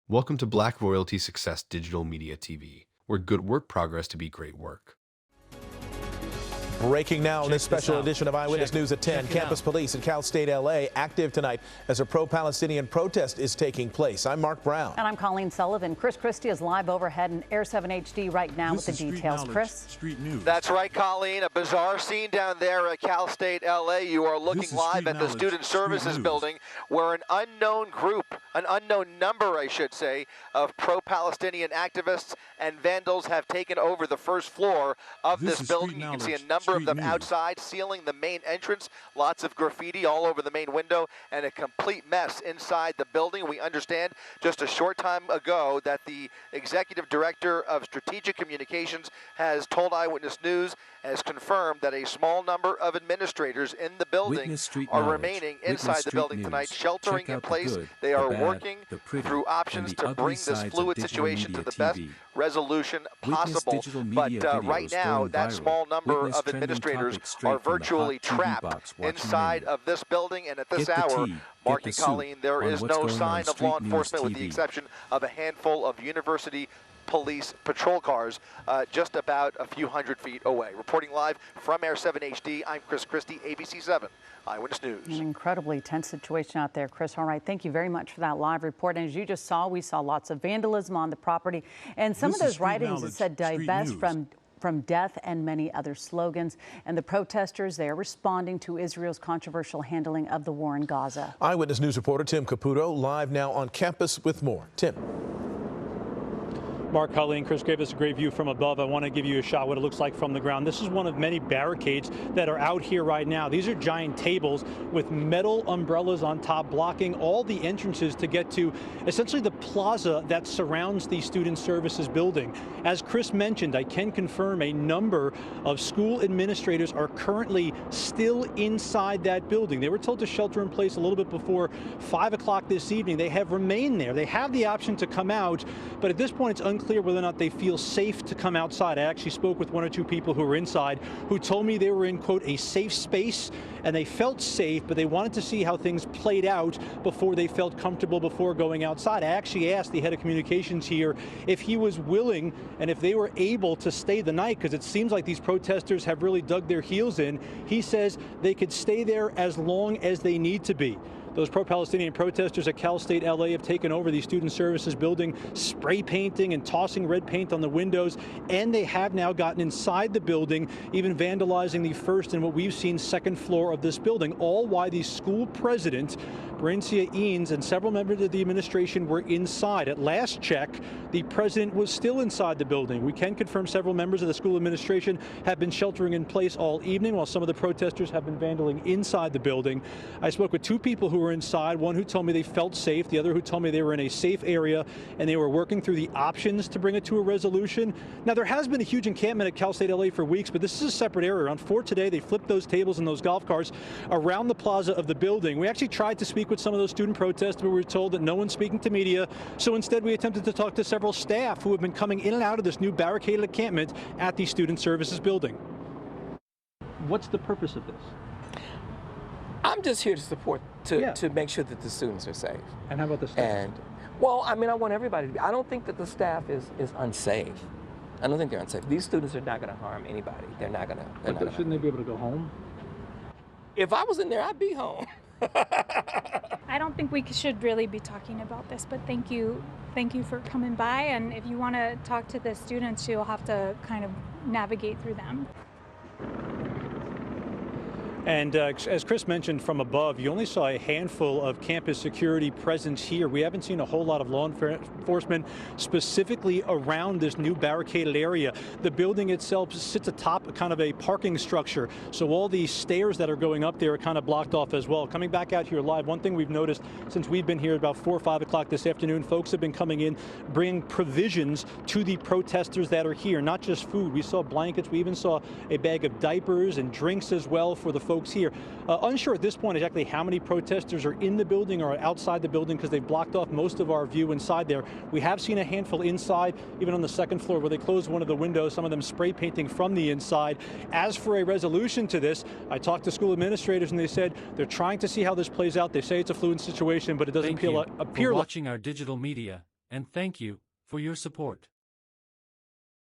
Welcome to Black Royalty Success Digital Media TV, where good work progress to be great work. Breaking now in this special edition of Eyewitness News at 10. Campus police in Cal State LA active tonight as a pro-Palestinian protest is taking place. I'm Mark Brown. And I'm Colleen Sullivan. Chris Christie is live overhead in Air 7 HD right now with the details. Chris? Street News. That's right, Colleen. A bizarre scene down there at Cal State LA. You are looking live at the Student Services Building where an unknown group, an unknown number, I should say, of pro-Palestinian activists and vandals have taken over the first floor of this building. You can see a number of them outside, sealing the main entrance. Lots of graffiti all over the main window and a complete mess inside the building. We understand just a short time ago that the executive director of strategic communications has told Eyewitness News, has confirmed that a small number of administrators in the building are remaining inside the building tonight, sheltering in place. They are working through options to bring this fluid situation to the best resolution possible. But right now, that small number of administrators are virtually trapped inside of this building, and at this hour, Mark and Colleen, there is no sign of law enforcement with the exception of a handful of university police patrol cars just about a few hundred feet away. Reporting live from Air 7 HD, I'm Chris Christie, ABC 7 Eyewitness News. An incredibly tense situation out there, Chris. All right, thank you very much for that live report. And as you just saw, we saw lots of vandalism on the property, and some of those writings that said divest from death and many other slogans. And the protesters, they are responding to Israel's controversial handling of the war in Gaza. Eyewitness News reporter Tim Caputo live now on campus with more. Tim. Mark, Colleen, Chris gave us a great view from above. I want to give you a shot what it looks like from the ground. This is one of many barricades that are out here right now. These are giant tables with metal umbrellas on top blocking all the entrances to get to essentially the plaza that surrounds the Student Services building. As Chris mentioned, I can confirm a number of school administrators are currently still inside that building. They were told to shelter in place a little bit before 5 o'clock this evening. They have remained there. They have the option to come out, but at this point it's unclear whether or not they feel safe to come outside. I actually spoke with one or two people who were inside who told me they were in, quote, a safe space, and they felt safe, but they wanted to see how things played out before they felt comfortable before going outside. I actually asked the head of communications here if he was willing and if they were able to stay the night, because it seems like these protesters have really dug their heels in. He says they could stay there as long as they need to be. Those pro-Palestinian protesters at Cal State LA have taken over the Student Services building, spray painting and tossing red paint on the windows, and they have now gotten inside the building, even vandalizing the first and what we've seen second floor of this building, all while the school president, Brincia Eanes, and several members of the administration were inside. At last check, the president was still inside the building. We can confirm several members of the school administration have been sheltering in place all evening, while some of the protesters have been vandaling inside the building. I spoke with two people who were inside, one who told me they felt safe, the other who told me they were in a safe area and they were working through the options to bring it to a resolution. Now, there has been a huge encampment at Cal State LA for weeks, but this is a separate area. Around 4 today, they flipped those tables and those golf carts around the plaza of the building. We actually tried to speak with some of those student protesters, but we were told that no one's speaking to media, so instead we attempted to talk to several staff who have been coming in and out of this new barricaded encampment at the Student Services building. What's the purpose of this? I'm just here to support, to make sure that the students are safe. And how about the staff? And, well, I mean, I want everybody to be. I don't think that the staff is unsafe. I don't think they're unsafe. These students are not going to harm anybody. They're not going to. But shouldn't they be able to go home? If I was in there, I'd be home. I don't think we should really be talking about this, but thank you for coming by. And if you want to talk to the students, you'll have to kind of navigate through them. And as Chris mentioned from above, you only saw a handful of campus security presence here. We haven't seen a whole lot of law enforcement specifically around this new barricaded area. The building itself sits atop kind of a parking structure, so all these stairs that are going up there are kind of blocked off as well. Coming back out here live, one thing we've noticed since we've been here about 4 or 5 o'clock this afternoon, folks have been coming in, bringing provisions to the protesters that are here, not just food. We saw blankets, we even saw a bag of diapers and drinks as well for the folks here. Unsure at this point exactly how many protesters are in the building or outside the building because they've blocked off most of our view inside there. We have seen a handful inside, even on the second floor where they closed one of the windows, some of them spray painting from the inside. As for a resolution to this, I talked to school administrators and they said they're trying to see how this plays out. They say it's a fluid situation, but it doesn't appear like watching our digital media and thank you for your support.